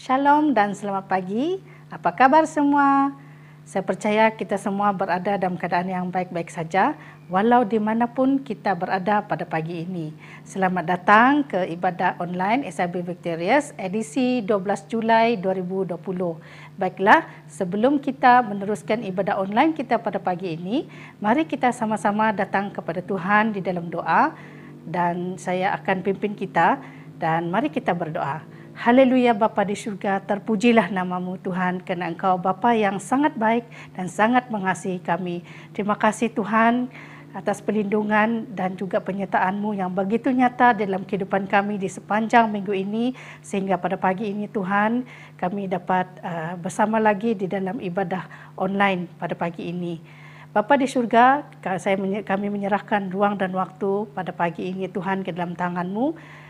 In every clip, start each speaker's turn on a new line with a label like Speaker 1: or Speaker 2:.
Speaker 1: Shalom dan selamat pagi. Apa kabar semua? Saya percaya kita semua berada dalam keadaan yang baik-baik saja, walau dimanapun kita berada pada pagi ini. Selamat datang ke ibadah online SIB Victorious edisi 12 Julai 2020. Baiklah, sebelum kita meneruskan ibadah online kita pada pagi ini, mari kita sama-sama datang kepada Tuhan di dalam doa, dan saya akan pimpin kita, dan mari kita berdoa. Haleluya Bapa di surga, terpujilah namamu Tuhan, kerana Engkau Bapa yang sangat baik dan sangat mengasihi kami. Terima kasih Tuhan atas perlindungan dan juga penyertaan-Mu yang begitu nyata dalam kehidupan kami di sepanjang minggu ini, sehingga pada pagi ini Tuhan kami dapat bersama lagi di dalam ibadah online pada pagi ini. Bapa di surga, kami menyerahkan ruang dan waktu pada pagi ini Tuhan ke dalam tangan-Mu.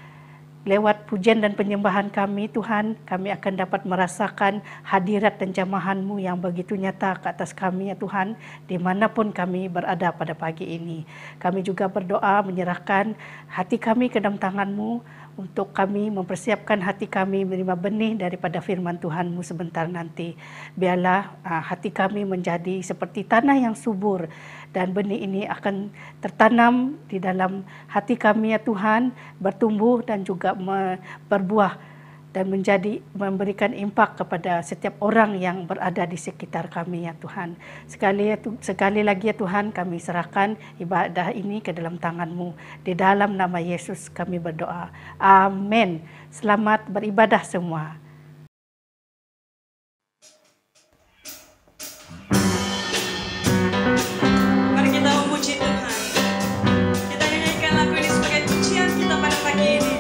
Speaker 1: Lewat pujian dan penyembahan kami Tuhan, kami akan dapat merasakan hadirat dan jamahan-Mu yang begitu nyata ke atas kami ya Tuhan, dimanapun kami berada pada pagi ini. Kami juga berdoa menyerahkan hati kami ke dalam tangan-Mu, untuk kami mempersiapkan hati kami menerima benih daripada firman Tuhan-Mu sebentar nanti. Biarlah hati kami menjadi seperti tanah yang subur, dan benih ini akan tertanam di dalam hati kami ya Tuhan, bertumbuh dan juga berbuah dan memberikan impak kepada setiap orang yang berada di sekitar kami ya Tuhan. Sekali lagi ya Tuhan, kami serahkan ibadah ini ke dalam tangan-Mu. Di dalam nama Yesus kami berdoa. Amin. Selamat beribadah semua.
Speaker 2: Mari kita memuji Tuhan. Kita nyanyikan lagu ini sebagai pujian kita pada pagi ini.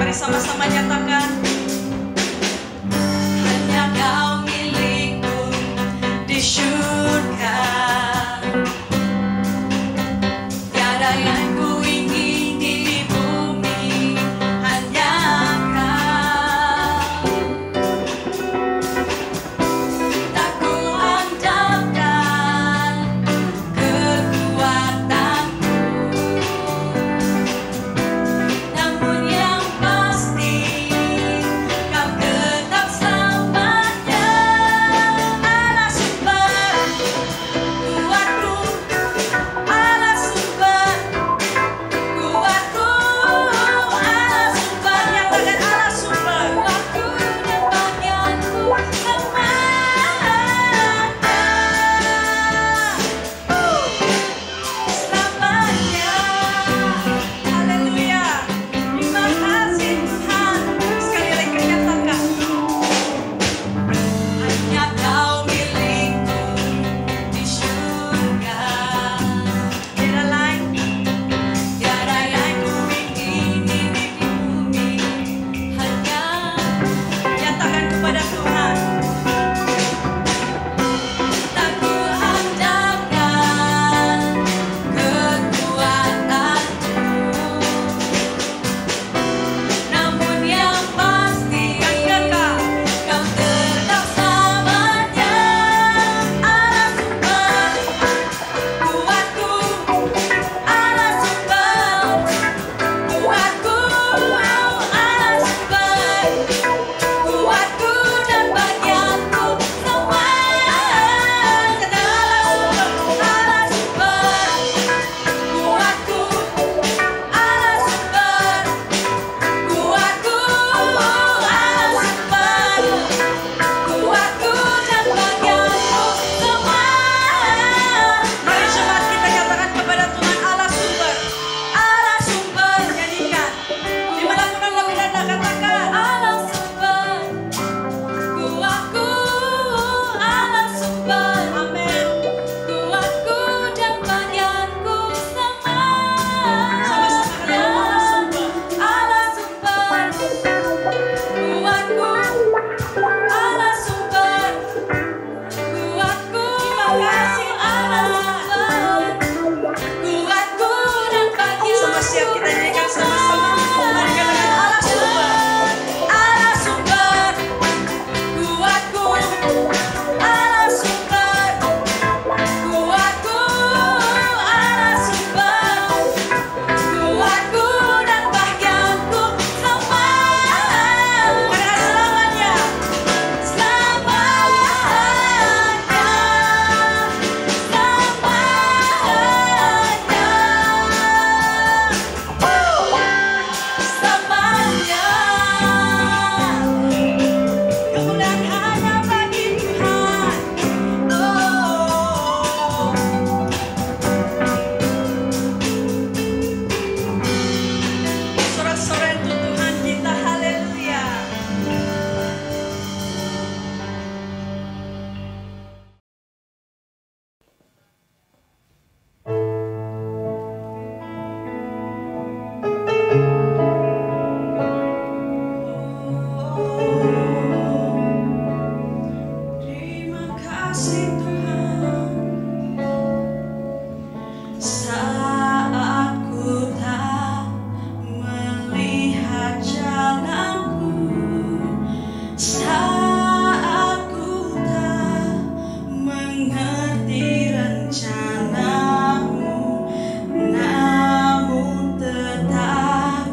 Speaker 2: Mari sama-sama nyatakan, hanya Kau milikku di surga, tiada yang ku Saat ku tak mengerti rencanamu, namun tetap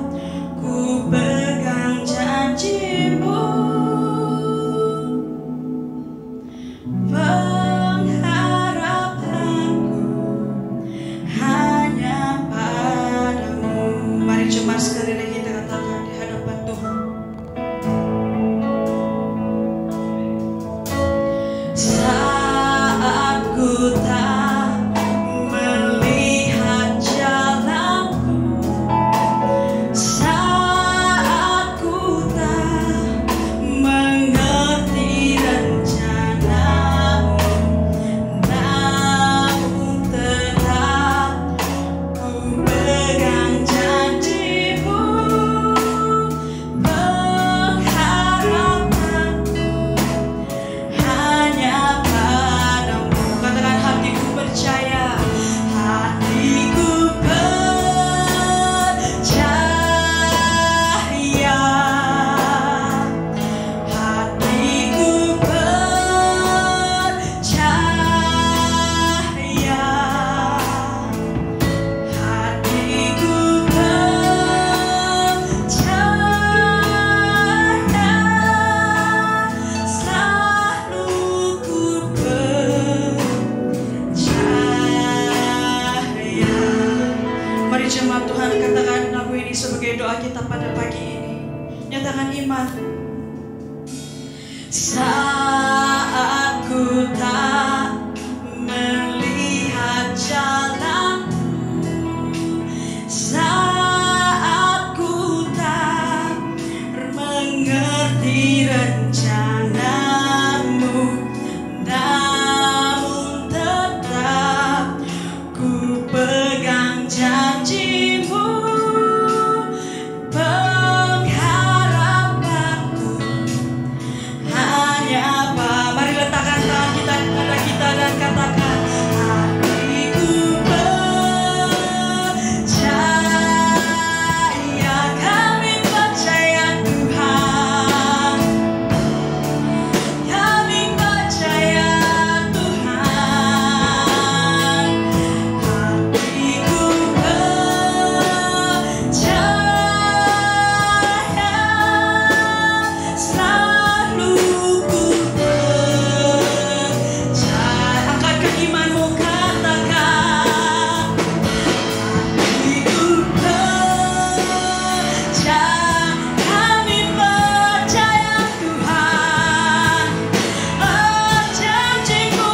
Speaker 2: ku pegang janjimu. Pengharapanku hanya padamu. Mari cuma sekali lagi kita katakan di hadapan Tuhan. Saat ku tak melihat jalanku, saat ku tak mengerti rencanamu, namun tetap ku pegang janjimu. Pengharapanku hanya padamu. Katakan, hatiku percaya, hatiku percaya, hatiku percaya, hatiku percaya, selalu ku percaya. Mari jemaat Tuhan katakan lagu ini sebagai doa kita pada pagi ini. Nyatakan iman. Saat ku tak melihat jalanmu, saat ku tak mengerti rencanamu, namun tetap ku pegang janjimu. Pengharapanku hanya apa? Mari letakkan tangan kita pada kita dan katakan, hatiku percaya, kami percaya Tuhan, kami percaya Tuhan, hatiku percaya, selalu ku percaya. Angkatkan imanmu, katakan, hatiku percaya, kami percaya Tuhan, janjimu.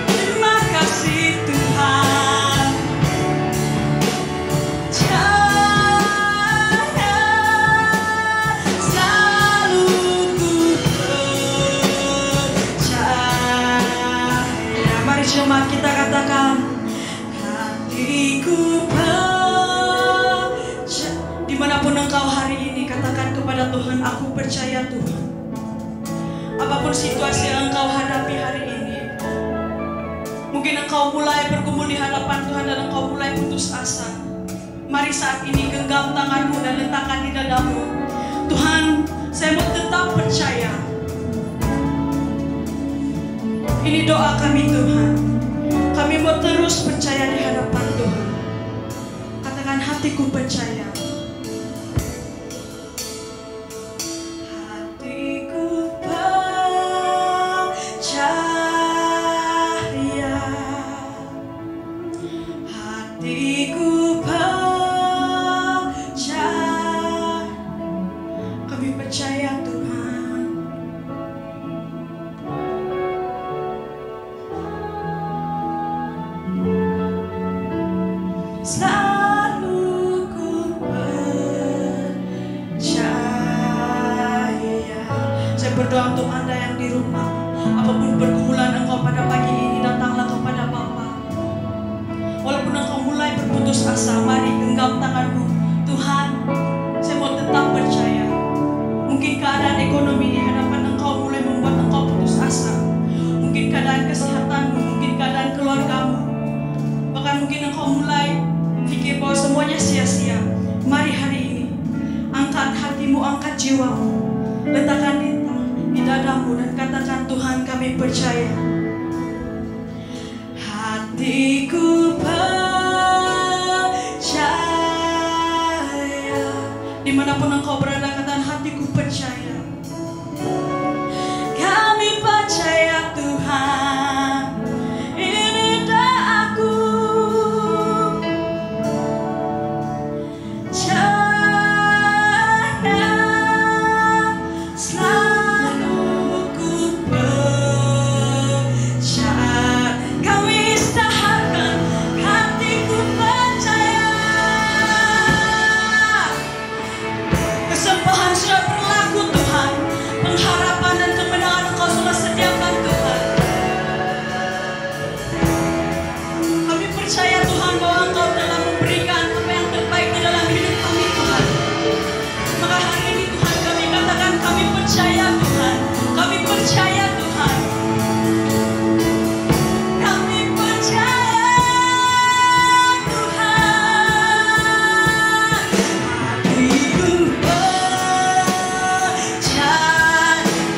Speaker 2: Terima kasih Tuhan, selalu ku percaya. Mari jemaat kita katakan, hatiku percaya. Dimanapun engkau hari ini, katakan kepada Tuhan, aku percaya Tuhan. Apapun situasi yang engkau hadapi hari ini, mungkin engkau mulai bergumul di hadapan Tuhan dan engkau mulai putus asa. Mari saat ini genggam tanganmu dan letakkan di dadamu. Tuhan, saya mau tetap percaya. Ini doa kami Tuhan. Kami mau terus percaya di hadapan Tuhan. Katakan, hatiku percaya. Hatiku percaya, hatiku percaya, kami percaya Tuhan. Selalu ku percaya. Saya berdoa untuk Anda yang di rumah, apapun pergumulan engkau pada pagi ini, datanglah kepada Bapa. Walaupun engkau mulai berputus asa, mari genggam tanganmu. Tuhan, saya mau tetap percaya. Mungkin keadaan ekonomi di hadapan engkau mulai membuat engkau putus asa. Mungkin keadaan kesehatanmu, mungkin keadaan keluargamu. Bahkan mungkin engkau mulai pikir bahwa semuanya sia-sia. Mari hari ini angkat hatimu, angkat jiwamu, letakkan di dadamu dan katakan, Tuhan kami percaya. Hatiku percaya. Dimanapun engkau berada, katakan, hatiku percaya. Kami percaya Tuhan, ini doaku. Cahaya selalu ku percaya. Kami isyaratkan, hatiku percaya. Kesembuhan sudah berlaku Tuhan, pengharapan dan kebenaran Engkau sudah sediakan Tuhan. Kami percaya Tuhan bahwa Engkau telah memberikan apa yang terbaik di dalam hidup kami Tuhan. Maka hari ini Tuhan kami katakan, kami percaya Tuhan, kami percaya Tuhan. Kami percaya Tuhan. Hatiku percaya,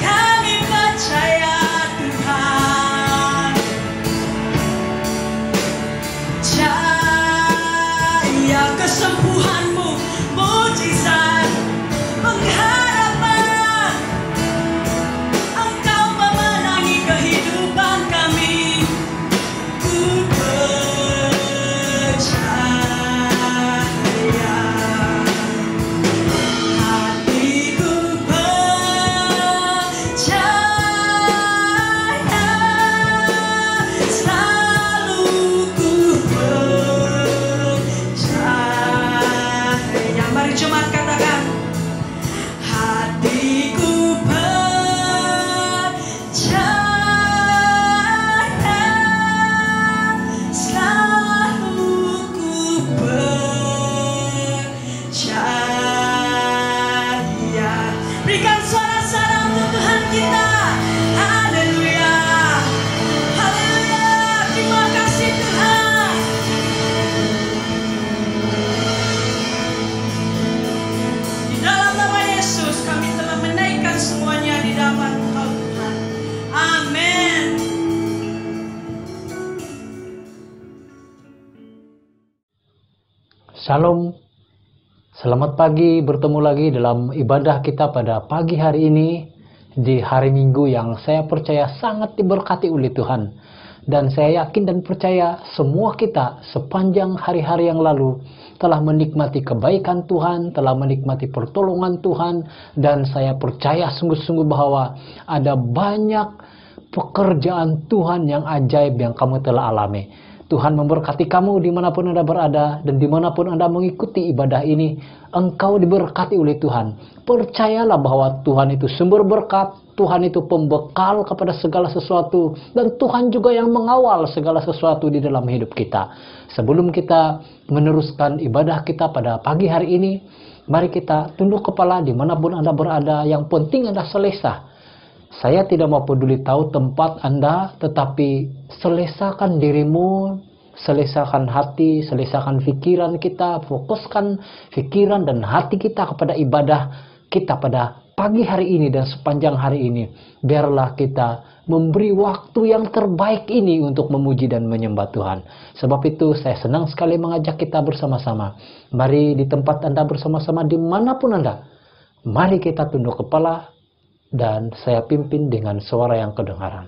Speaker 2: kami percaya Tuhan. Cahaya kesembuhan-Mu, mujizat, pengharapan. Engkau memenangi kehidupan kami. Ku percaya. Hatiku percaya, selalu ku percaya. Mari jemaat katakan, hatiku percaya, selalu ku percaya. Berikan suara-suara untuk Tuhan kita. Haleluya, haleluya. Terima kasih Tuhan. Di dalam nama Yesus kami telah menaikkan semuanya di hadapan Engkau Tuhan. Amin.
Speaker 3: Shalom, selamat pagi, bertemu lagi dalam ibadah kita pada pagi hari ini, di hari Minggu yang saya percaya sangat diberkati oleh Tuhan. Dan saya yakin dan percaya semua kita sepanjang hari-hari yang lalu telah menikmati kebaikan Tuhan, telah menikmati pertolongan Tuhan, dan saya percaya sungguh-sungguh bahwa ada banyak pekerjaan Tuhan yang ajaib yang kamu telah alami. Tuhan memberkati kamu dimanapun Anda berada, dan dimanapun Anda mengikuti ibadah ini, engkau diberkati oleh Tuhan. Percayalah bahwa Tuhan itu sumber berkat, Tuhan itu pembekal kepada segala sesuatu, dan Tuhan juga yang mengawal segala sesuatu di dalam hidup kita. Sebelum kita meneruskan ibadah kita pada pagi hari ini, mari kita tunduk kepala dimanapun Anda berada. Yang penting Anda selesa. Saya tidak mau peduli tahu tempat Anda, tetapi selesakan dirimu, selesakan hati, selesakan pikiran kita, fokuskan pikiran dan hati kita kepada ibadah kita pada pagi hari ini dan sepanjang hari ini. Biarlah kita memberi waktu yang terbaik ini untuk memuji dan menyembah Tuhan. Sebab itu saya senang sekali mengajak kita bersama-sama. Mari di tempat Anda bersama-sama dimanapun Anda. Mari kita tunduk kepala dan saya pimpin dengan suara yang kedengaran.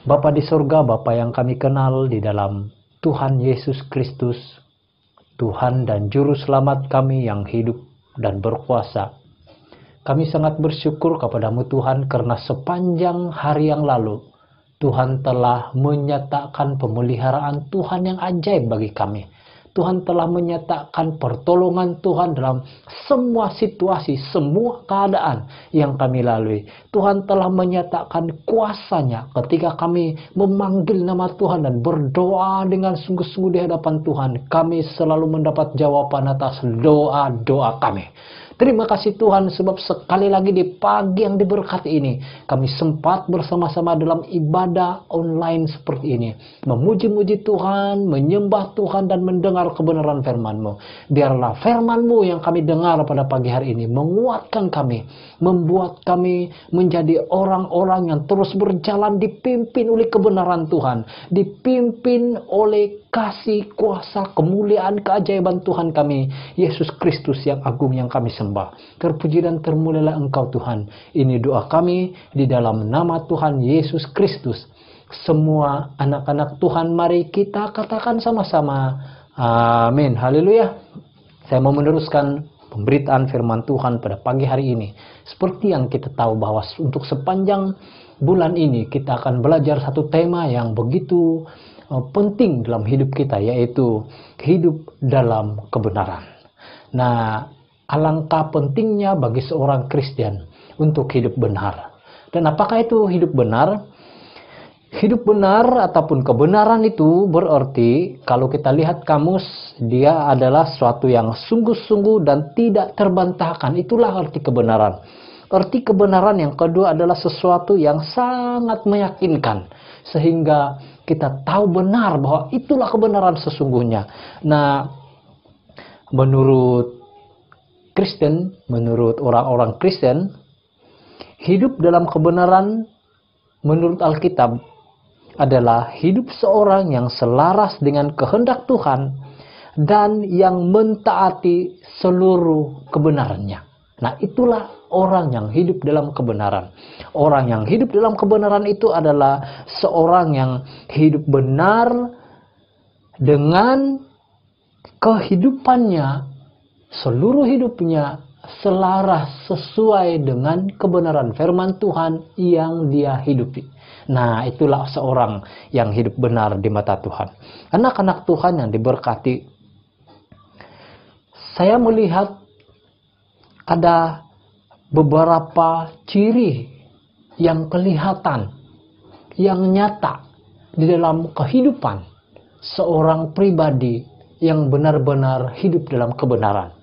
Speaker 3: Bapa di surga, Bapa yang kami kenal di dalam Tuhan Yesus Kristus, Tuhan dan Juru Selamat kami yang hidup dan berkuasa. Kami sangat bersyukur kepadamu Tuhan karena sepanjang hari yang lalu Tuhan telah menyatakan pemeliharaan Tuhan yang ajaib bagi kami. Tuhan telah menyatakan pertolongan Tuhan dalam semua situasi, semua keadaan yang kami lalui. Tuhan telah menyatakan kuasa-Nya ketika kami memanggil nama Tuhan dan berdoa dengan sungguh-sungguh di hadapan Tuhan. Kami selalu mendapat jawaban atas doa-doa kami. Terima kasih Tuhan, sebab sekali lagi di pagi yang diberkati ini, kami sempat bersama-sama dalam ibadah online seperti ini. Memuji-muji Tuhan, menyembah Tuhan, dan mendengar kebenaran firman-Mu. Biarlah firman-Mu yang kami dengar pada pagi hari ini menguatkan kami, membuat kami menjadi orang-orang yang terus berjalan dipimpin oleh kebenaran Tuhan, dipimpin oleh kasih, kuasa, kemuliaan, keajaiban Tuhan kami, Yesus Kristus yang agung yang kami sembah. Terpuji dan termulialah Engkau Tuhan. Ini doa kami di dalam nama Tuhan Yesus Kristus. Semua anak-anak Tuhan, mari kita katakan sama-sama, amin. Haleluya. Saya mau meneruskan pemberitaan firman Tuhan pada pagi hari ini. Seperti yang kita tahu bahwa untuk sepanjang bulan ini kita akan belajar satu tema yang begitu penting dalam hidup kita, yaitu hidup dalam kebenaran. Nah, alangkah pentingnya bagi seorang Kristen untuk hidup benar. Dan apakah itu hidup benar? Hidup benar ataupun kebenaran itu berarti, kalau kita lihat kamus, dia adalah suatu yang sungguh-sungguh dan tidak terbantahkan. Itulah arti kebenaran. Arti kebenaran yang kedua adalah sesuatu yang sangat meyakinkan, sehingga kita tahu benar bahwa itulah kebenaran sesungguhnya. Nah, menurut Kristen, menurut orang-orang Kristen, hidup dalam kebenaran menurut Alkitab adalah hidup seorang yang selaras dengan kehendak Tuhan dan yang mentaati seluruh kebenarannya. Nah, itulah orang yang hidup dalam kebenaran. Orang yang hidup dalam kebenaran itu adalah seorang yang hidup benar dengan kehidupannya, seluruh hidupnya selaras sesuai dengan kebenaran firman Tuhan yang dia hidupi. Nah, itulah seorang yang hidup benar di mata Tuhan. Anak-anak Tuhan yang diberkati, saya melihat ada beberapa ciri yang kelihatan, yang nyata di dalam kehidupan seorang pribadi yang benar-benar hidup dalam kebenaran.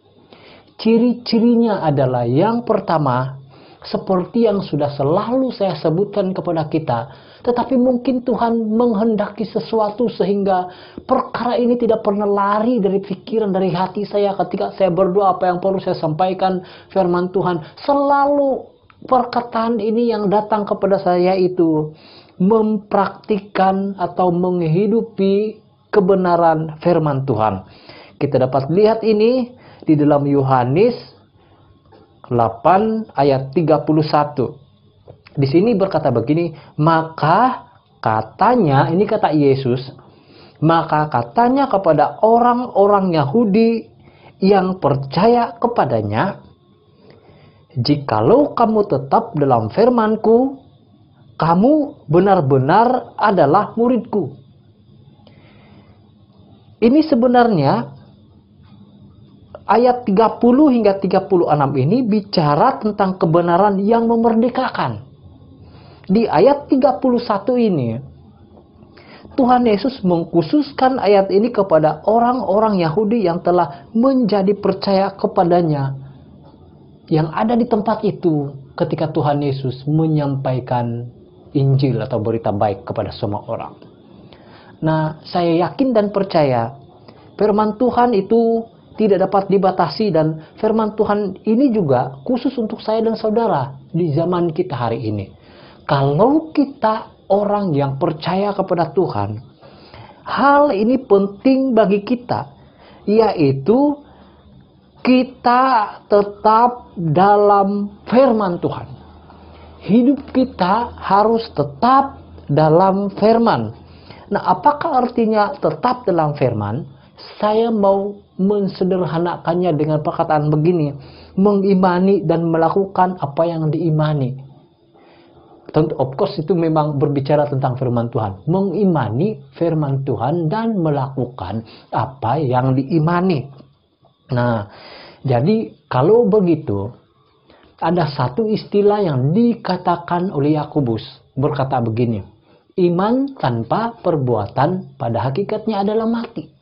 Speaker 3: Ciri-cirinya adalah yang pertama, seperti yang sudah selalu saya sebutkan kepada kita, tetapi mungkin Tuhan menghendaki sesuatu sehingga perkara ini tidak pernah lari dari pikiran, dari hati saya ketika saya berdoa. Apa yang perlu saya sampaikan firman Tuhan, selalu perkataan ini yang datang kepada saya itu mempraktikkan atau menghidupi kebenaran firman Tuhan. Kita dapat lihat ini di dalam Yohanes 8 ayat 31. Di sini berkata begini, maka katanya, ini kata Yesus, maka katanya kepada orang-orang Yahudi yang percaya kepadanya, jikalau kamu tetap dalam firman-Ku, kamu benar-benar adalah murid-Ku. Ini sebenarnya ayat 30 hingga 36 ini bicara tentang kebenaran yang memerdekakan. Di ayat 31 ini, Tuhan Yesus mengkhususkan ayat ini kepada orang-orang Yahudi yang telah menjadi percaya kepadanya, yang ada di tempat itu ketika Tuhan Yesus menyampaikan Injil atau berita baik kepada semua orang. Nah, saya yakin dan percaya firman Tuhan itu tidak dapat dibatasi, dan firman Tuhan ini juga khusus untuk saya dan saudara di zaman kita hari ini. Kalau kita orang yang percaya kepada Tuhan, hal ini penting bagi kita, yaitu kita tetap dalam firman Tuhan. Hidup kita harus tetap dalam firman. Nah, apakah artinya tetap dalam firman? Saya mau mensederhanakannya dengan perkataan begini, mengimani dan melakukan apa yang diimani. Tentu, of course, itu memang berbicara tentang firman Tuhan. Mengimani firman Tuhan dan melakukan apa yang diimani. Nah, jadi kalau begitu, ada satu istilah yang dikatakan oleh Yakobus, berkata begini, iman tanpa perbuatan pada hakikatnya adalah mati.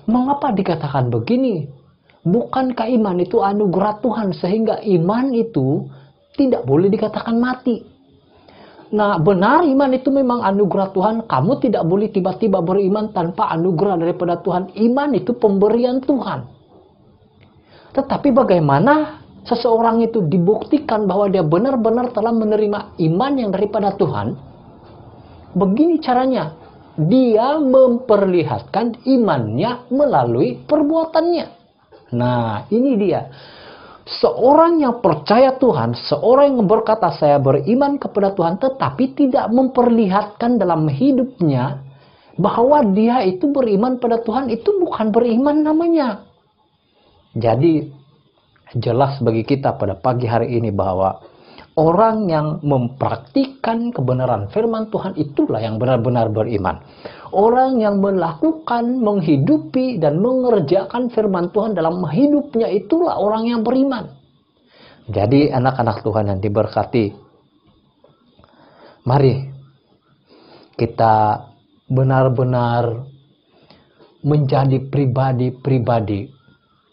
Speaker 3: Mengapa dikatakan begini? bukankah iman itu anugerah Tuhan sehingga iman itu tidak boleh dikatakan mati? Nah, benar iman itu memang anugerah Tuhan. Kamu tidak boleh tiba-tiba beriman tanpa anugerah daripada Tuhan. Iman itu pemberian Tuhan. Tetapi bagaimana seseorang itu dibuktikan bahwa dia benar-benar telah menerima iman yang daripada Tuhan? Begini caranya. Dia memperlihatkan imannya melalui perbuatannya. Nah, ini dia. Seorang yang percaya Tuhan, seorang yang berkata saya beriman kepada Tuhan, tetapi tidak memperlihatkan dalam hidupnya bahwa dia itu beriman pada Tuhan, itu bukan beriman namanya. Jadi jelas bagi kita pada pagi hari ini bahwa orang yang mempraktikkan kebenaran firman Tuhan itulah yang benar-benar beriman. Orang yang melakukan, menghidupi, dan mengerjakan firman Tuhan dalam hidupnya itulah orang yang beriman. Jadi anak-anak Tuhan yang diberkati, mari kita benar-benar menjadi pribadi-pribadi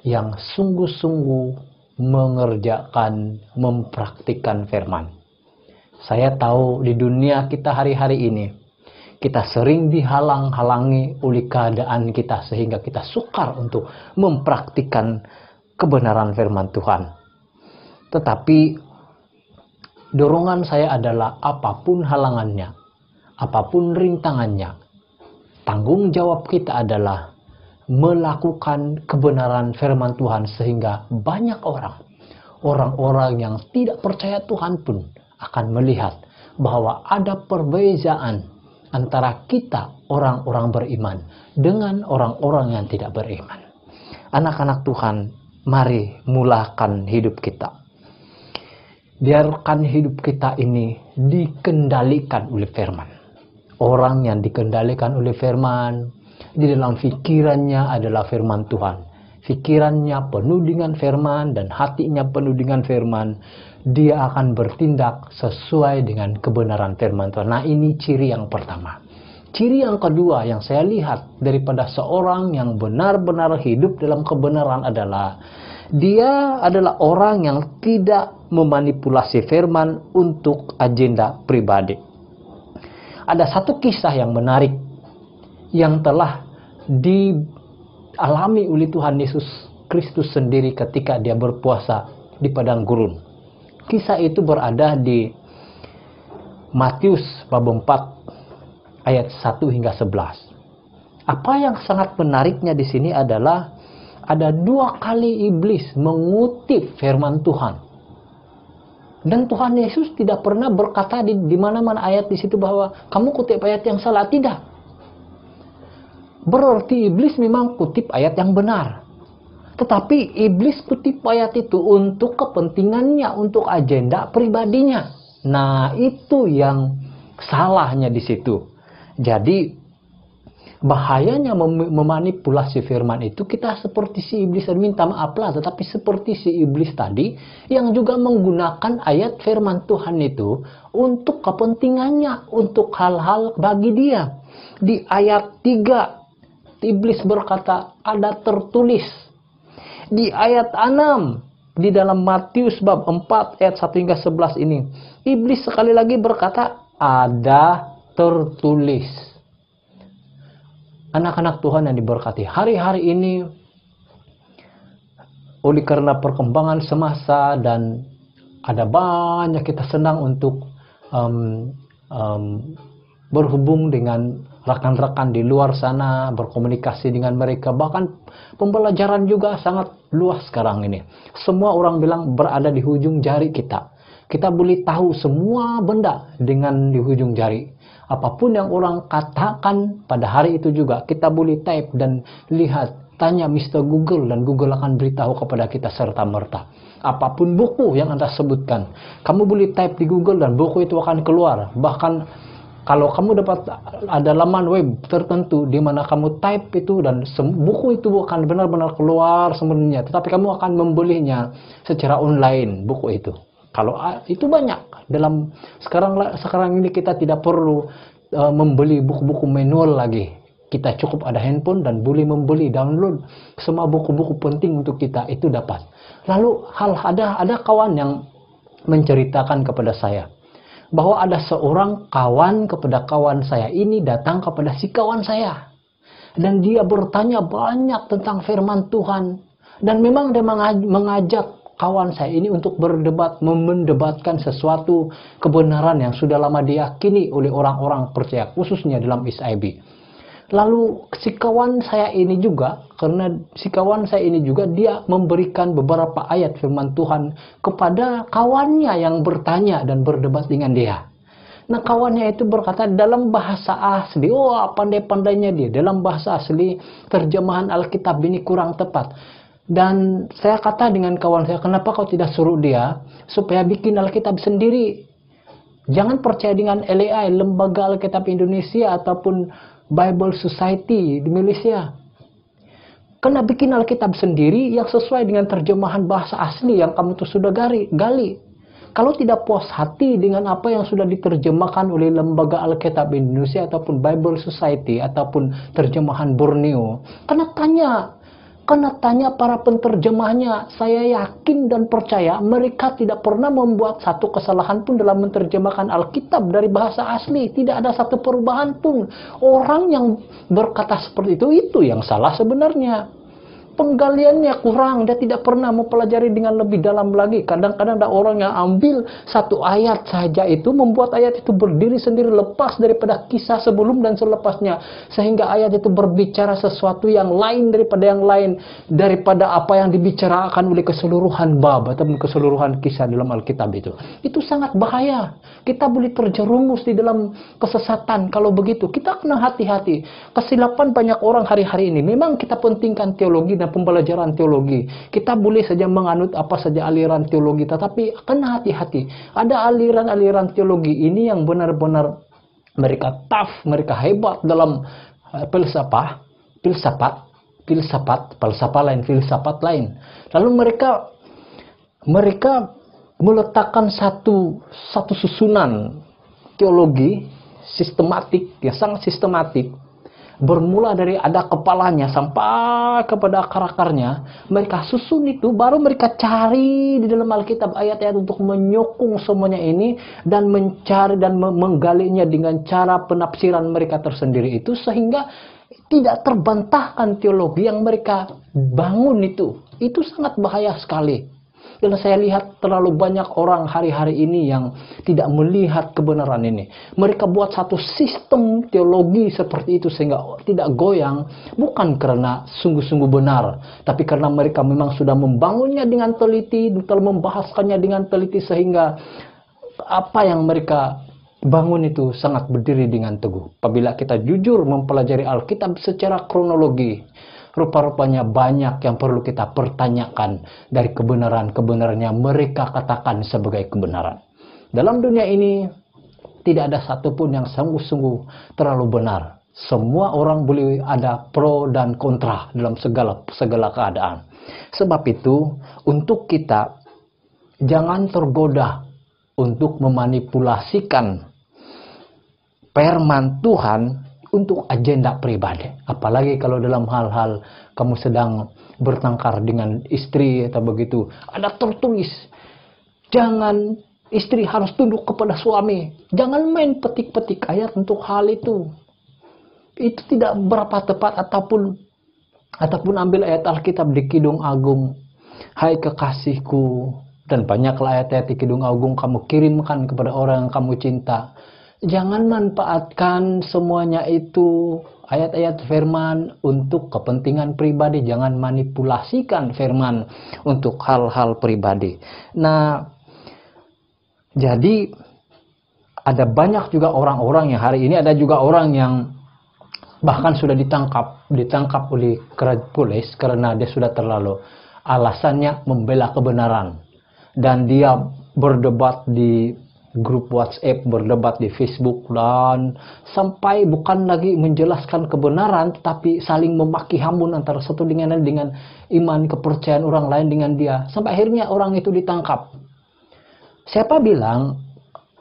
Speaker 3: yang sungguh-sungguh mengerjakan, mempraktikkan firman. Saya tahu di dunia kita hari-hari ini, kita sering dihalang-halangi oleh keadaan kita sehingga kita sukar untuk mempraktikkan kebenaran firman Tuhan. Tetapi dorongan saya adalah apapun halangannya, apapun rintangannya, tanggung jawab kita adalah melakukan kebenaran firman Tuhan sehingga banyak orang-orang yang tidak percaya Tuhan pun akan melihat bahwa ada perbedaan antara kita orang-orang beriman dengan orang-orang yang tidak beriman. Anak-anak Tuhan, mari mulakan hidup kita. Biarkan hidup kita ini dikendalikan oleh firman. Orang yang dikendalikan oleh firman, di dalam pikirannya adalah firman Tuhan. Pikirannya penuh dengan firman dan hatinya penuh dengan firman. Dia akan bertindak sesuai dengan kebenaran firman Tuhan. Nah, ini ciri yang pertama. Ciri yang kedua yang saya lihat daripada seorang yang benar-benar hidup dalam kebenaran adalah dia adalah orang yang tidak memanipulasi firman untuk agenda pribadi. Ada satu kisah yang menarik yang telah dialami oleh Tuhan Yesus Kristus sendiri ketika dia berpuasa di padang gurun. Kisah itu berada di Matius bab 4 ayat 1 hingga 11. Apa yang sangat menariknya di sini adalah ada 2 kali iblis mengutip firman Tuhan. Dan Tuhan Yesus tidak pernah berkata di mana-mana ayat di situ bahwa kamu kutip ayat yang salah, tidak. Berarti iblis memang kutip ayat yang benar. Tetapi iblis kutip ayat itu untuk kepentingannya, untuk agenda pribadinya. Nah, itu yang salahnya di situ. Jadi, bahayanya memanipulasi firman itu kita seperti si iblis, minta maaflah, tetapi seperti si iblis tadi yang juga menggunakan ayat firman Tuhan itu untuk kepentingannya, untuk hal-hal bagi dia. Di ayat 3, iblis berkata, ada tertulis. Di ayat 6, di dalam Matius bab 4 ayat 1 hingga 11 ini, iblis sekali lagi berkata, ada tertulis. Anak-anak Tuhan yang diberkati, hari-hari ini oleh karena perkembangan semasa dan ada banyak kita senang untuk berhubung dengan rekan-rekan di luar sana, berkomunikasi dengan mereka, bahkan pembelajaran juga sangat luas sekarang ini. Semua orang bilang berada di ujung jari kita. Kita boleh tahu semua benda dengan di ujung jari. Apapun yang orang katakan pada hari itu juga kita boleh type dan lihat, tanya Mr. Google dan Google akan beritahu kepada kita serta-merta. Apapun buku yang Anda sebutkan, kamu boleh type di Google dan buku itu akan keluar. Bahkan kalau kamu dapat ada laman web tertentu di mana kamu type itu dan buku itu akan benar-benar keluar sebenarnya, tetapi kamu akan membelinya secara online buku itu. Kalau itu banyak sekarang ini kita tidak perlu membeli buku-buku manual lagi. Kita cukup ada handphone dan boleh membeli, download semua buku-buku penting untuk kita, itu dapat. Lalu ada kawan yang menceritakan kepada saya bahwa ada seorang kawan kepada kawan saya ini datang kepada si kawan saya. Dan dia bertanya banyak tentang firman Tuhan. Dan memang dia mengajak kawan saya ini untuk mendebatkan sesuatu kebenaran yang sudah lama diyakini oleh orang-orang percaya, khususnya dalam SIB. Lalu si kawan saya ini juga, dia memberikan beberapa ayat firman Tuhan kepada kawannya yang bertanya dan berdebat dengan dia. Nah, kawannya itu berkata dalam bahasa asli, pandai-pandainya dia, dalam bahasa asli terjemahan Alkitab ini kurang tepat. Dan saya kata dengan kawan saya, kenapa kau tidak suruh dia supaya bikin Alkitab sendiri? Jangan percaya dengan LAI, Lembaga Alkitab Indonesia, ataupun Bible Society di Malaysia. Kena bikin Alkitab sendiri yang sesuai dengan terjemahan bahasa asli yang kamu tuh sudah gali. Kalau tidak puas hati dengan apa yang sudah diterjemahkan oleh Lembaga Alkitab Indonesia ataupun Bible Society ataupun terjemahan Borneo, kena tanya para penterjemahnya. Saya yakin dan percaya mereka tidak pernah membuat satu kesalahan pun dalam menerjemahkan Alkitab dari bahasa asli. Tidak ada satu perubahan pun. Orang yang berkata seperti itu yang salah sebenarnya. Penggaliannya kurang, dia tidak pernah mempelajari dengan lebih dalam lagi. Kadang-kadang ada orang yang ambil satu ayat saja itu, membuat ayat itu berdiri sendiri lepas daripada kisah sebelum dan selepasnya, sehingga ayat itu berbicara sesuatu yang lain daripada apa yang dibicarakan oleh keseluruhan bab atau keseluruhan kisah dalam Alkitab itu. Itu sangat bahaya. Kita boleh terjerumus di dalam kesesatan kalau begitu. Kita kena hati-hati. Kesilapan banyak orang hari-hari ini. Memang kita pentingkan teologi dan pembelajaran teologi. Kita boleh saja menganut apa saja aliran teologi, tetapi kena hati-hati. Ada aliran-aliran teologi ini yang benar-benar mereka tough, mereka hebat dalam filsafat lain. Lalu mereka meletakkan satu susunan teologi sistematik, yang sangat sistematik, bermula dari ada kepalanya sampai kepada akar-akarnya. Mereka susun itu, baru mereka cari di dalam Alkitab ayat-ayat untuk menyokong semuanya ini dan mencari dan menggalinya dengan cara penafsiran mereka tersendiri itu, sehingga tidak terbantahkan teologi yang mereka bangun itu. Itu sangat bahaya sekali. Dan saya lihat terlalu banyak orang hari-hari ini yang tidak melihat kebenaran ini. Mereka buat satu sistem teologi seperti itu sehingga tidak goyang, bukan karena sungguh-sungguh benar, tapi karena mereka memang sudah membangunnya dengan teliti, membahaskannya dengan teliti, sehingga apa yang mereka bangun itu sangat berdiri dengan teguh. Apabila kita jujur mempelajari Alkitab secara kronologi, rupa-rupanya banyak yang perlu kita pertanyakan dari kebenaran-kebenaran yang mereka katakan sebagai kebenaran. Dalam dunia ini tidak ada satupun yang sungguh-sungguh terlalu benar. Semua orang boleh ada pro dan kontra dalam segala keadaan. Sebab itu, untuk kita jangan tergoda untuk memanipulasikan firman Tuhan untuk agenda pribadi. Apalagi kalau dalam hal-hal kamu sedang bertengkar dengan istri atau begitu, ada tertulis jangan, istri harus tunduk kepada suami. Jangan main petik-petik ayat untuk hal itu. Itu tidak berapa tepat. Ataupun ambil ayat Alkitab di Kidung Agung, hai kekasihku, dan banyaklah ayat-ayat di Kidung Agung kamu kirimkan kepada orang yang kamu cinta. Jangan manfaatkan semuanya itu ayat-ayat firman untuk kepentingan pribadi. Jangan manipulasikan firman untuk hal-hal pribadi. Nah, jadi ada banyak juga orang-orang yang hari ini, ada juga orang yang bahkan sudah ditangkap oleh polis karena dia sudah terlalu, alasannya membela kebenaran, dan dia berdebat di grup WhatsApp, berdebat di Facebook, dan sampai bukan lagi menjelaskan kebenaran, tapi saling memaki hamun antara satu dengan lain dengan iman kepercayaan orang lain dengan dia, sampai akhirnya orang itu ditangkap. Siapa bilang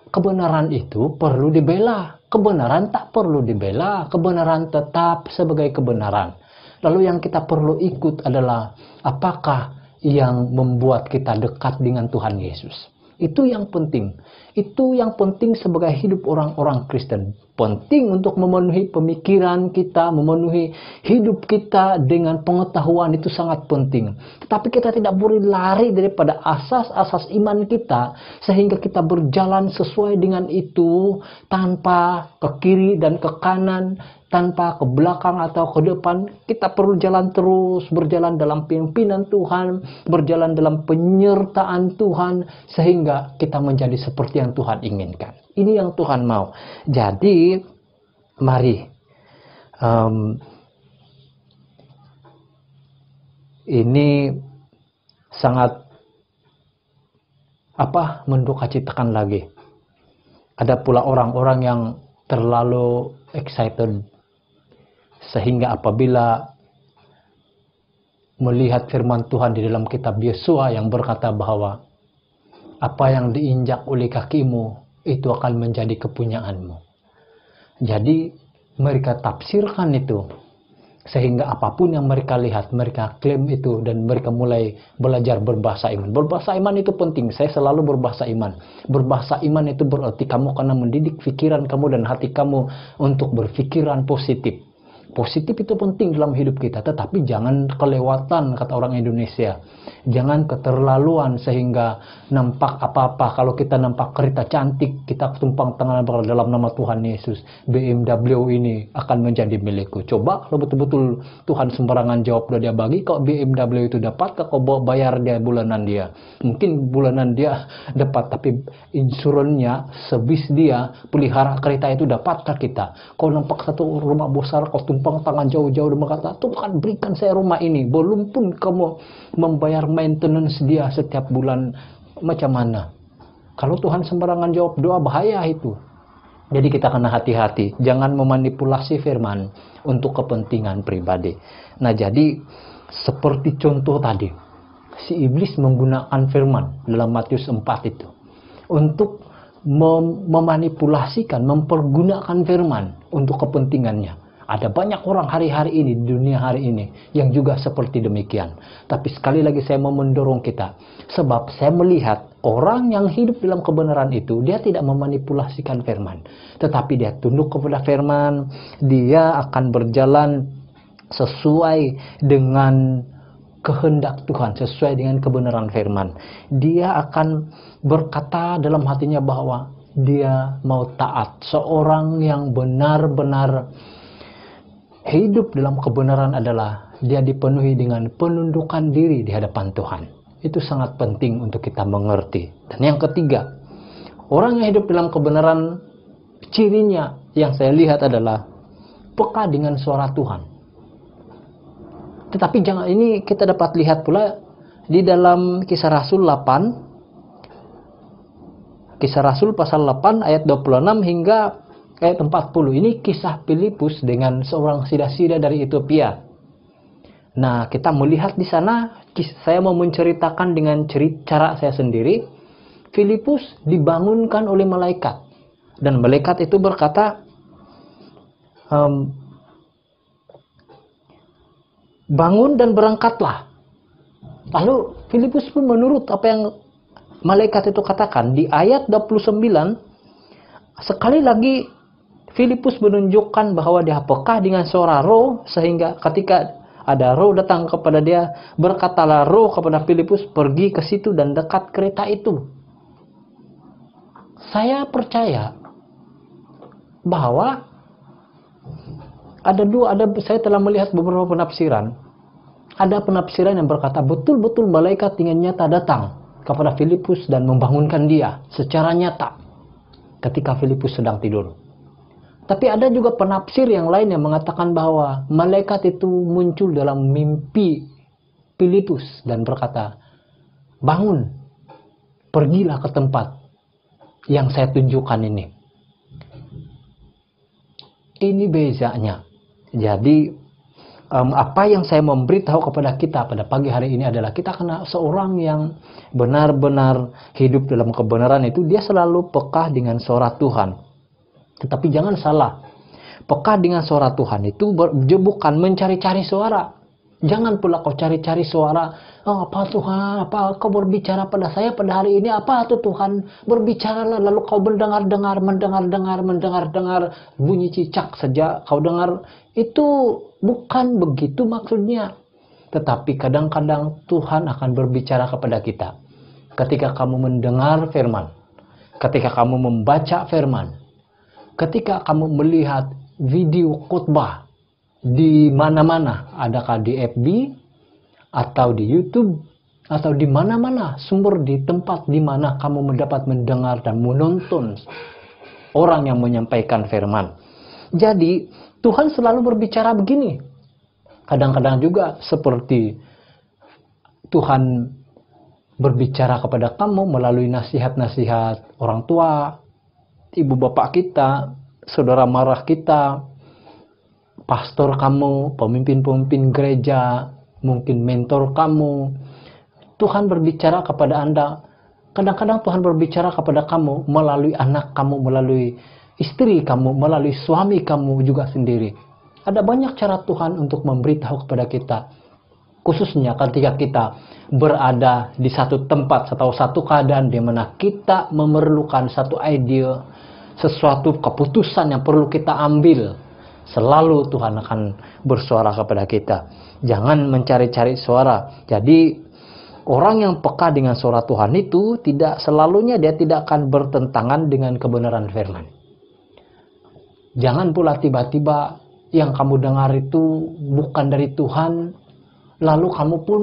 Speaker 3: kebenaran itu perlu dibela? kebenaran tak perlu dibela, kebenaran tetap sebagai kebenaran. Lalu yang kita perlu ikut adalah apakah yang membuat kita dekat dengan Tuhan Yesus. Itu yang penting. Itu yang penting sebagai hidup orang-orang Kristen. Penting untuk memenuhi pemikiran kita, memenuhi hidup kita dengan pengetahuan, itu sangat penting. Tetapi kita tidak boleh lari daripada asas-asas iman kita, sehingga kita berjalan sesuai dengan itu tanpa ke kiri dan ke kanan, tanpa ke belakang atau ke depan. Kita perlu jalan terus, berjalan dalam pimpinan Tuhan, berjalan dalam penyertaan Tuhan, sehingga kita menjadi seperti yang Tuhan inginkan. Ini yang Tuhan mau. Jadi, mari ini sangat mendukacitakan lagi. Ada pula orang-orang yang terlalu excited, sehingga apabila melihat firman Tuhan di dalam kitab Yesua yang berkata bahwa apa yang diinjak oleh kakimu itu akan menjadi kepunyaanmu. Jadi mereka tafsirkan itu, sehingga apapun yang mereka lihat, mereka klaim itu, dan mereka mulai belajar berbahasa iman. Berbahasa iman itu penting. Saya selalu berbahasa iman. Berbahasa iman itu berarti kamu karena mendidik pikiran kamu dan hati kamu untuk berpikiran positif. Positif itu penting dalam hidup kita, tetapi jangan kelewatan, kata orang Indonesia. Jangan keterlaluan sehingga nampak apa-apa. Kalau kita nampak kereta cantik, kita tumpang tangan dalam nama Tuhan Yesus, BMW ini akan menjadi milikku. Coba kalau betul-betul Tuhan sembarangan jawab udah dia bagi, kok BMW itu dapat, kok bayar dia bulanan dia. Mungkin bulanan dia dapat, tapi insurannya, sebis dia, pelihara kereta itu dapatkah kita? Kau nampak satu rumah besar, kau tumpang tangan jauh-jauh dan berkata, Tuhan berikan saya rumah ini. Belum pun kamu membayar maintenance dia setiap bulan, macam mana? Kalau Tuhan sembarangan jawab doa, bahaya itu. Jadi kita kena hati-hati, jangan memanipulasi firman untuk kepentingan pribadi. Nah, jadi seperti contoh tadi, si iblis menggunakan firman dalam Matius 4 itu untuk memanipulasikan, mempergunakan firman untuk kepentingannya. Ada banyak orang hari-hari ini, di dunia hari ini, yang juga seperti demikian. Tapi sekali lagi saya mau mendorong kita. Sebab saya melihat orang yang hidup dalam kebenaran itu, dia tidak memanipulasikan firman. Tetapi dia tunduk kepada firman, dia akan berjalan sesuai dengan kehendak Tuhan, sesuai dengan kebenaran firman. Dia akan berkata dalam hatinya bahwa dia mau taat. Seorang yang benar-benar hidup dalam kebenaran adalah dia dipenuhi dengan penundukan diri di hadapan Tuhan. Itu sangat penting untuk kita mengerti. Dan yang ketiga, orang yang hidup dalam kebenaran, cirinya yang saya lihat adalah peka dengan suara Tuhan. Tetapi jangan, ini kita dapat lihat pula di dalam Kisah Rasul 8, Kisah Rasul pasal 8 ayat 26 hingga ayat 40. Ini kisah Filipus dengan seorang sida-sida dari Ethiopia. Nah, kita melihat di sana, saya mau menceritakan dengan cara saya sendiri. Filipus dibangunkan oleh malaikat. Dan malaikat itu berkata, bangun dan berangkatlah. Lalu Filipus pun menurut apa yang malaikat itu katakan. Di ayat 29, sekali lagi Filipus menunjukkan bahwa dia peka dengan suara roh, sehingga ketika ada roh datang kepada dia, berkatalah roh kepada Filipus, pergi ke situ dan dekat kereta itu. Saya percaya bahwa saya telah melihat beberapa penafsiran. Ada penafsiran yang berkata betul-betul malaikat dengan nyata datang kepada Filipus dan membangunkan dia secara nyata ketika Filipus sedang tidur. Tapi ada juga penafsir yang lain yang mengatakan bahwa malaikat itu muncul dalam mimpi Filipus dan berkata, bangun, pergilah ke tempat yang saya tunjukkan ini. Ini bezanya. Jadi apa yang saya memberitahu kepada kita pada pagi hari ini adalah kita kena seorang yang benar-benar hidup dalam kebenaran itu, dia selalu peka dengan suara Tuhan. Tetapi jangan salah, peka dengan suara Tuhan itu bukan mencari-cari suara. Jangan pula kau cari-cari suara, oh, apa Tuhan, apa kau berbicara pada saya pada hari ini, apa tuh Tuhan, berbicaralah, lalu kau mendengar bunyi cicak saja kau dengar. Itu bukan begitu maksudnya. Tetapi kadang-kadang Tuhan akan berbicara kepada kita ketika kamu mendengar firman, ketika kamu membaca firman, ketika kamu melihat video khotbah di mana-mana, adakah di FB atau di YouTube atau di mana-mana sumber, di tempat di mana kamu mendapat mendengar dan menonton orang yang menyampaikan firman. Jadi Tuhan selalu berbicara begini. Kadang-kadang juga seperti Tuhan berbicara kepada kamu melalui nasihat-nasihat orang tua, ibu bapak kita, saudara marah kita, pastor kamu, pemimpin-pemimpin gereja, mungkin mentor kamu. Tuhan berbicara kepada Anda. Kadang-kadang Tuhan berbicara kepada kamu melalui anak kamu, melalui istri kamu, melalui suami kamu juga sendiri. Ada banyak cara Tuhan untuk memberitahu kepada kita. Khususnya ketika kita berada di satu tempat atau satu keadaan di mana kita memerlukan satu ide, sesuatu keputusan yang perlu kita ambil. Selalu Tuhan akan bersuara kepada kita. Jangan mencari-cari suara. Jadi orang yang peka dengan suara Tuhan itu tidak selalunya dia tidak akan bertentangan dengan kebenaran firman. Jangan pula tiba-tiba yang kamu dengar itu bukan dari Tuhan, lalu kamu pun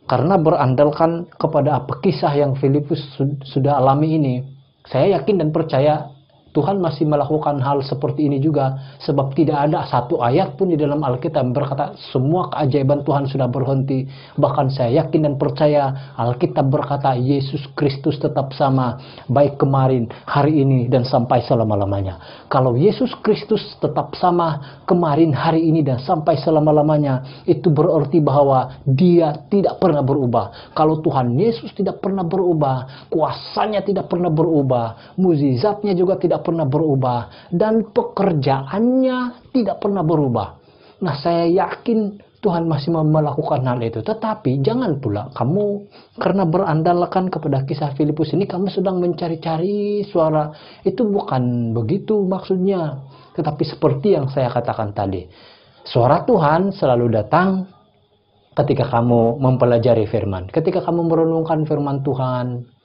Speaker 3: karena berandalkan kepada apa kisah yang Filipus sudah alami ini, saya yakin dan percaya Tuhan masih melakukan hal seperti ini juga, sebab tidak ada satu ayat pun di dalam Alkitab yang berkata semua keajaiban Tuhan sudah berhenti. Bahkan saya yakin dan percaya Alkitab berkata Yesus Kristus tetap sama, baik kemarin, hari ini, dan sampai selama-lamanya. Kalau Yesus Kristus tetap sama kemarin, hari ini, dan sampai selama-lamanya, itu berarti bahwa Dia tidak pernah berubah. Kalau Tuhan Yesus tidak pernah berubah, kuasanya tidak pernah berubah, mukjizatnya juga tidak pernah berubah, dan pekerjaannya tidak pernah berubah. Nah, saya yakin Tuhan masih melakukan hal itu. Tetapi jangan pula kamu karena berandalkan kepada kisah Filipus ini kamu sedang mencari-cari suara. Itu bukan begitu maksudnya. Tetapi seperti yang saya katakan tadi, suara Tuhan selalu datang ketika kamu mempelajari firman, ketika kamu merenungkan firman Tuhan,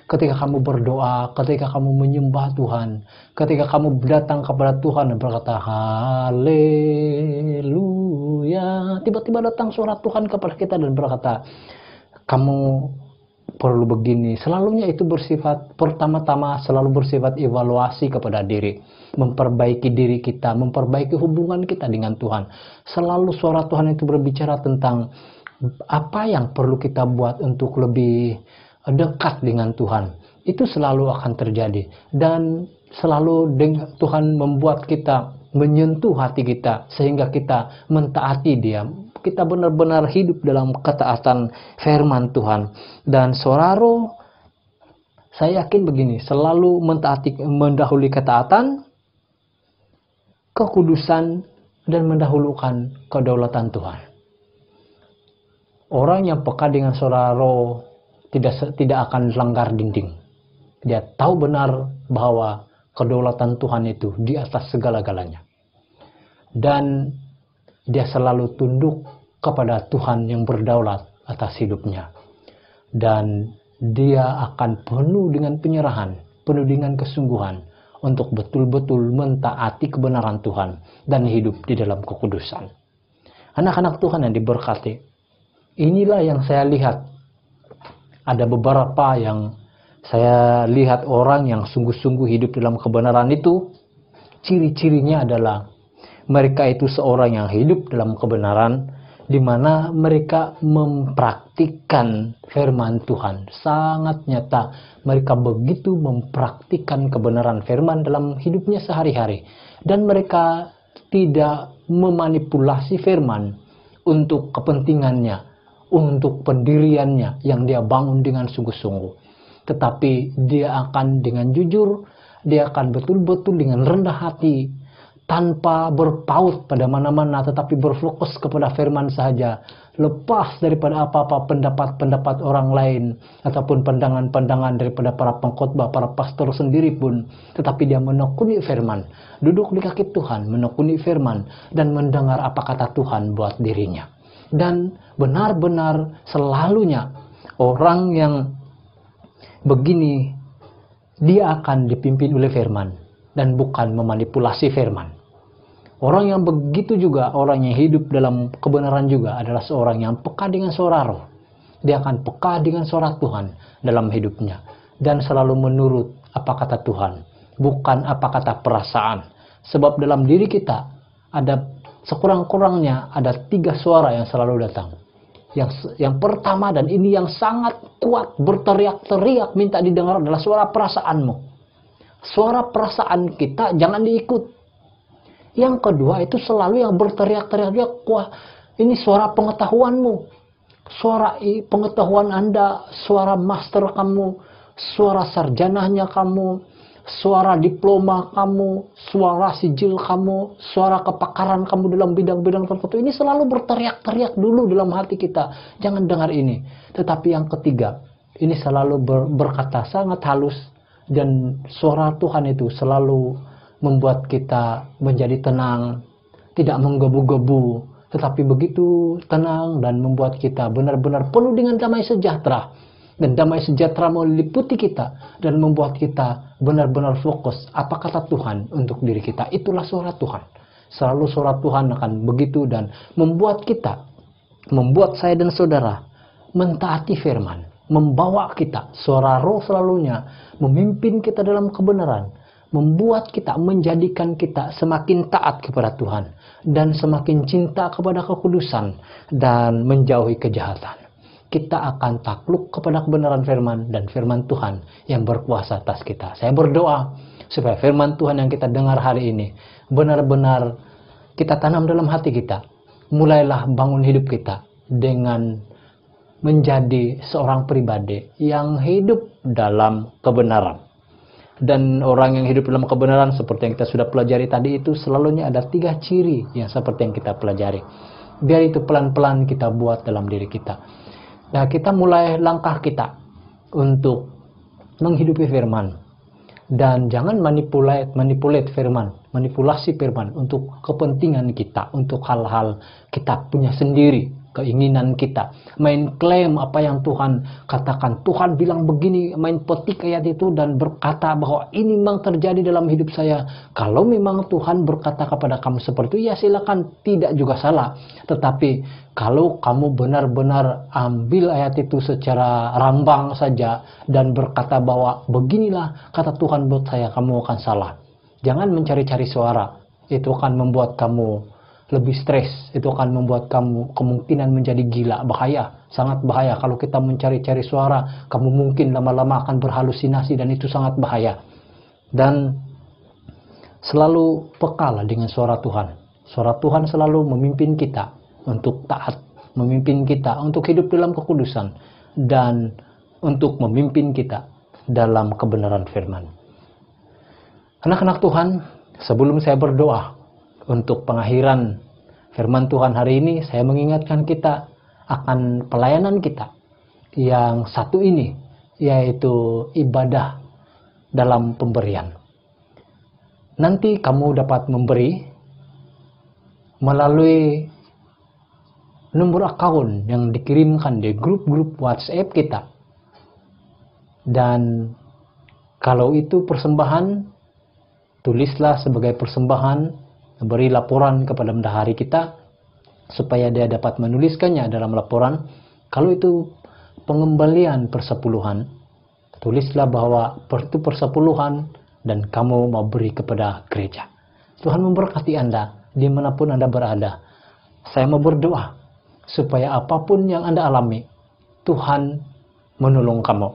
Speaker 3: ketika kamu berdoa, ketika kamu menyembah Tuhan, ketika kamu datang kepada Tuhan dan berkata haleluya, tiba-tiba datang suara Tuhan kepada kita dan berkata kamu perlu begini. Selalunya itu bersifat, pertama-tama selalu bersifat evaluasi kepada diri, memperbaiki diri kita, memperbaiki hubungan kita dengan Tuhan. Selalu suara Tuhan itu berbicara tentang apa yang perlu kita buat untuk lebih dekat dengan Tuhan. Itu selalu akan terjadi, dan selalu Tuhan membuat kita menyentuh hati kita sehingga kita mentaati Dia. Kita benar-benar hidup dalam ketaatan firman Tuhan. Dan saudara, saya yakin begini, selalu mendahului ketaatan, kekudusan, dan mendahulukan kedaulatan Tuhan. Orang yang peka dengan saudara tidak akan langgar dinding. Dia tahu benar bahwa kedaulatan Tuhan itu di atas segala-galanya. Dan dia selalu tunduk kepada Tuhan yang berdaulat atas hidupnya. Dan dia akan penuh dengan penyerahan, penuh dengan kesungguhan untuk betul-betul mentaati kebenaran Tuhan dan hidup di dalam kekudusan. Anak-anak Tuhan yang diberkati, inilah yang saya lihat. Ada beberapa yang saya lihat orang yang sungguh-sungguh hidup dalam kebenaran itu, ciri-cirinya adalah mereka itu seorang yang hidup dalam kebenaran, di mana mereka mempraktikkan firman Tuhan sangat nyata. Mereka begitu mempraktikkan kebenaran firman dalam hidupnya sehari-hari, dan mereka tidak memanipulasi firman untuk kepentingannya, untuk pendiriannya yang dia bangun dengan sungguh-sungguh. Tetapi dia akan dengan jujur Dia akan betul-betul dengan rendah hati, tanpa berpaut pada mana-mana, tetapi berfokus kepada firman saja, lepas daripada apa-apa pendapat-pendapat orang lain ataupun pandangan-pandangan daripada para pengkhotbah, para pastor sendiri pun, tetapi dia menekuni firman, duduk di kaki Tuhan, menekuni firman dan mendengar apa kata Tuhan buat dirinya. Dan benar-benar selalunya orang yang begini, dia akan dipimpin oleh firman dan bukan memanipulasi firman. Orang yang begitu juga, orang yang hidup dalam kebenaran juga adalah seorang yang peka dengan suara roh. Dia akan peka dengan suara Tuhan dalam hidupnya dan selalu menurut apa kata Tuhan, bukan apa kata perasaan. Sebab dalam diri kita ada sekurang-kurangnya ada 3 suara yang selalu datang. Yang pertama, dan ini yang sangat kuat, berteriak-teriak minta didengar, adalah suara perasaanmu. Suara perasaan kita jangan diikut. Yang kedua itu selalu yang berteriak-teriak, wah ini suara pengetahuanmu, suara pengetahuan Anda, suara master kamu, suara sarjananya kamu, suara diploma kamu, suara sijil kamu, suara kepakaran kamu dalam bidang-bidang tertentu. Ini selalu berteriak-teriak dulu dalam hati kita, jangan dengar ini. Tetapi yang ketiga, ini selalu berkata sangat halus, dan suara Tuhan itu selalu membuat kita menjadi tenang, tidak menggebu-gebu, tetapi begitu tenang dan membuat kita benar-benar penuh dengan damai sejahtera. Dan damai sejahtera meliputi kita dan membuat kita benar-benar fokus apa kata Tuhan untuk diri kita. Itulah suara Tuhan. Selalu suara Tuhan akan begitu dan membuat kita, membuat saya dan saudara mentaati firman, membawa kita, suara roh selalunya memimpin kita dalam kebenaran, membuat kita, menjadikan kita semakin taat kepada Tuhan dan semakin cinta kepada kekudusan dan menjauhi kejahatan. Kita akan takluk kepada kebenaran firman dan firman Tuhan yang berkuasa atas kita. Saya berdoa supaya firman Tuhan yang kita dengar hari ini benar-benar kita tanam dalam hati kita. Mulailah bangun hidup kita dengan menjadi seorang pribadi yang hidup dalam kebenaran. Dan orang yang hidup dalam kebenaran seperti yang kita sudah pelajari tadi itu selalunya ada 3 ciri yang seperti yang kita pelajari. Biar itu pelan-pelan kita buat dalam diri kita. Nah, kita mulai langkah kita untuk menghidupi firman. Dan jangan manipulate firman, manipulasi firman untuk kepentingan kita, untuk hal-hal kita punya sendiri, keinginan kita, main klaim apa yang Tuhan katakan. Tuhan bilang begini, main petik ayat itu dan berkata bahwa ini memang terjadi dalam hidup saya. Kalau memang Tuhan berkata kepada kamu seperti itu, ya silakan, tidak juga salah. Tetapi kalau kamu benar-benar ambil ayat itu secara rambang saja dan berkata bahwa beginilah kata Tuhan buat saya, kamu akan salah. Jangan mencari-cari suara, itu akan membuat kamu lebih stres, itu akan membuat kamu kemungkinan menjadi gila, bahaya, sangat bahaya. Kalau kita mencari-cari suara, kamu mungkin lama-lama akan berhalusinasi dan itu sangat bahaya. Dan selalu pekalah dengan suara Tuhan. Suara Tuhan selalu memimpin kita untuk taat, memimpin kita untuk hidup dalam kekudusan, dan untuk memimpin kita dalam kebenaran firman. Anak-anak Tuhan, sebelum saya berdoa untuk pengakhiran firman Tuhan hari ini, saya mengingatkan kita akan pelayanan kita yang satu ini, yaitu ibadah dalam pemberian. Nanti kamu dapat memberi melalui nomor akun yang dikirimkan di grup-grup WhatsApp kita. Dan kalau itu persembahan, tulislah sebagai persembahan, beri laporan kepada bendahari kita supaya dia dapat menuliskannya dalam laporan. Kalau itu pengembalian persepuluhan, tulislah bahwa itu persepuluhan dan kamu mau beri kepada gereja. Tuhan memberkati Anda dimanapun Anda berada. Saya mau berdoa supaya apapun yang Anda alami, Tuhan menolong kamu.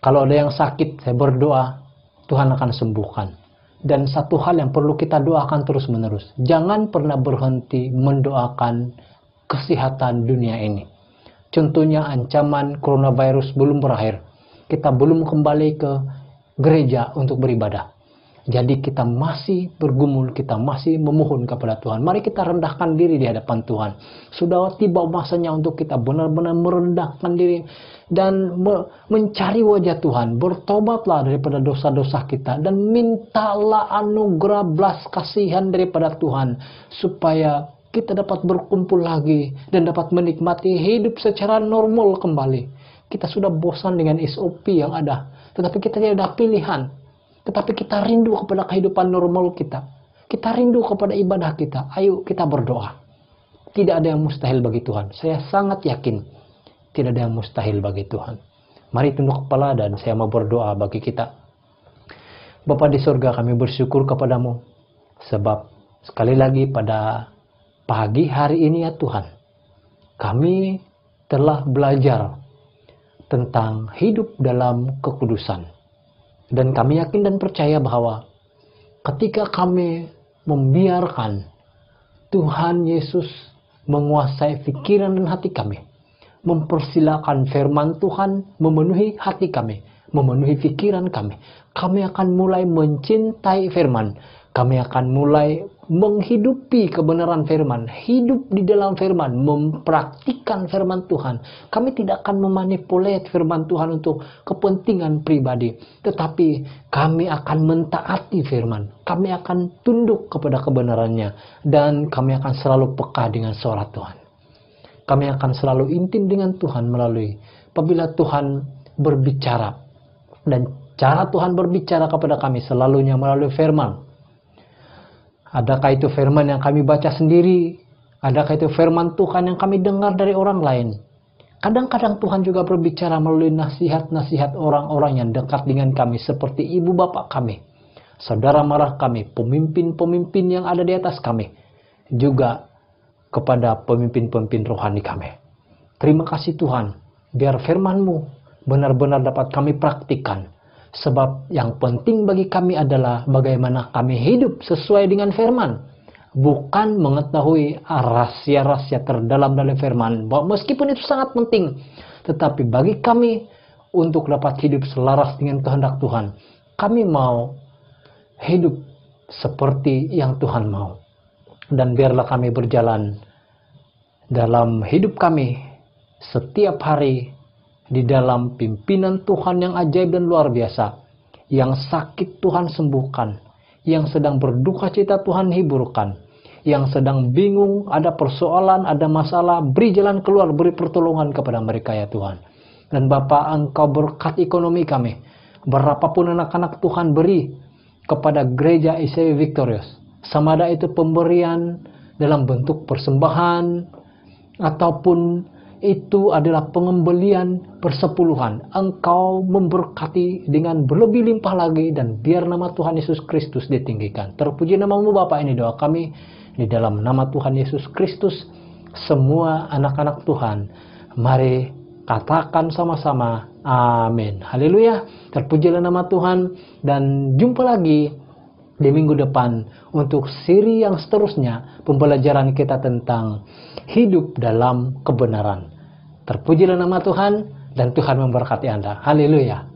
Speaker 3: Kalau ada yang sakit, saya berdoa Tuhan akan sembuhkan. Dan satu hal yang perlu kita doakan terus-menerus, jangan pernah berhenti mendoakan kesehatan dunia ini. Contohnya ancaman coronavirus belum berakhir, kita belum kembali ke gereja untuk beribadah. Jadi kita masih bergumul, kita masih memohon kepada Tuhan. Mari kita rendahkan diri di hadapan Tuhan. Sudah tiba masanya untuk kita benar-benar merendahkan diri dan mencari wajah Tuhan. Bertobatlah daripada dosa-dosa kita dan mintalah anugerah belas kasihan daripada Tuhan supaya kita dapat berkumpul lagi dan dapat menikmati hidup secara normal kembali. Kita sudah bosan dengan SOP yang ada, tetapi kita tidak ada pilihan. Tetapi kita rindu kepada kehidupan normal kita. Kita rindu kepada ibadah kita. Ayo kita berdoa. Tidak ada yang mustahil bagi Tuhan. Saya sangat yakin tidak ada yang mustahil bagi Tuhan. Mari tunduk kepala dan saya mau berdoa bagi kita. Bapa di surga, kami bersyukur kepadamu. Sebab sekali lagi pada pagi hari ini ya Tuhan, kami telah belajar tentang hidup dalam kekudusan. Dan kami yakin dan percaya bahwa ketika kami membiarkan Tuhan Yesus menguasai pikiran dan hati kami, mempersilakan firman Tuhan memenuhi hati kami, memenuhi pikiran kami, kami akan mulai mencintai firman. Kami akan mulai menghidupi kebenaran firman, hidup di dalam firman, mempraktikkan firman Tuhan. Kami tidak akan memanipulasi firman Tuhan untuk kepentingan pribadi, tetapi kami akan mentaati firman. Kami akan tunduk kepada kebenarannya dan kami akan selalu peka dengan suara Tuhan. Kami akan selalu intim dengan Tuhan melalui apabila Tuhan berbicara, dan cara Tuhan berbicara kepada kami selalunya melalui firman. Adakah itu firman yang kami baca sendiri? Adakah itu firman Tuhan yang kami dengar dari orang lain? Kadang-kadang Tuhan juga berbicara melalui nasihat-nasihat orang-orang yang dekat dengan kami, seperti ibu bapak kami, saudara mara kami, pemimpin-pemimpin yang ada di atas kami, juga kepada pemimpin-pemimpin rohani kami. Terima kasih Tuhan, biar firman-Mu benar-benar dapat kami praktikkan. Sebab yang penting bagi kami adalah bagaimana kami hidup sesuai dengan firman. Bukan mengetahui rahasia-rahasia terdalam dalam firman. Meskipun itu sangat penting. Tetapi bagi kami untuk dapat hidup selaras dengan kehendak Tuhan. Kami mau hidup seperti yang Tuhan mau. Dan biarlah kami berjalan dalam hidup kami setiap hari di dalam pimpinan Tuhan yang ajaib dan luar biasa. Yang sakit Tuhan sembuhkan, yang sedang berduka cita Tuhan hiburkan, yang sedang bingung, ada persoalan, ada masalah, beri jalan keluar, beri pertolongan kepada mereka ya Tuhan. Dan Bapa, Engkau berkati ekonomi kami. Berapapun anak-anak Tuhan beri kepada gereja ICW Victorious, sama ada itu pemberian dalam bentuk persembahan ataupun itu adalah pengembalian persepuluhan. Engkau memberkati dengan berlebih limpah lagi, dan biar nama Tuhan Yesus Kristus ditinggikan. Terpuji nama-Mu Bapa, ini doa kami di dalam nama Tuhan Yesus Kristus. Semua anak-anak Tuhan, mari katakan sama-sama amin. Haleluya. Terpujilah nama Tuhan, dan jumpa lagi di minggu depan untuk seri yang seterusnya, pembelajaran kita tentang hidup dalam kebenaran. Terpujilah nama Tuhan, dan Tuhan memberkati Anda. Haleluya.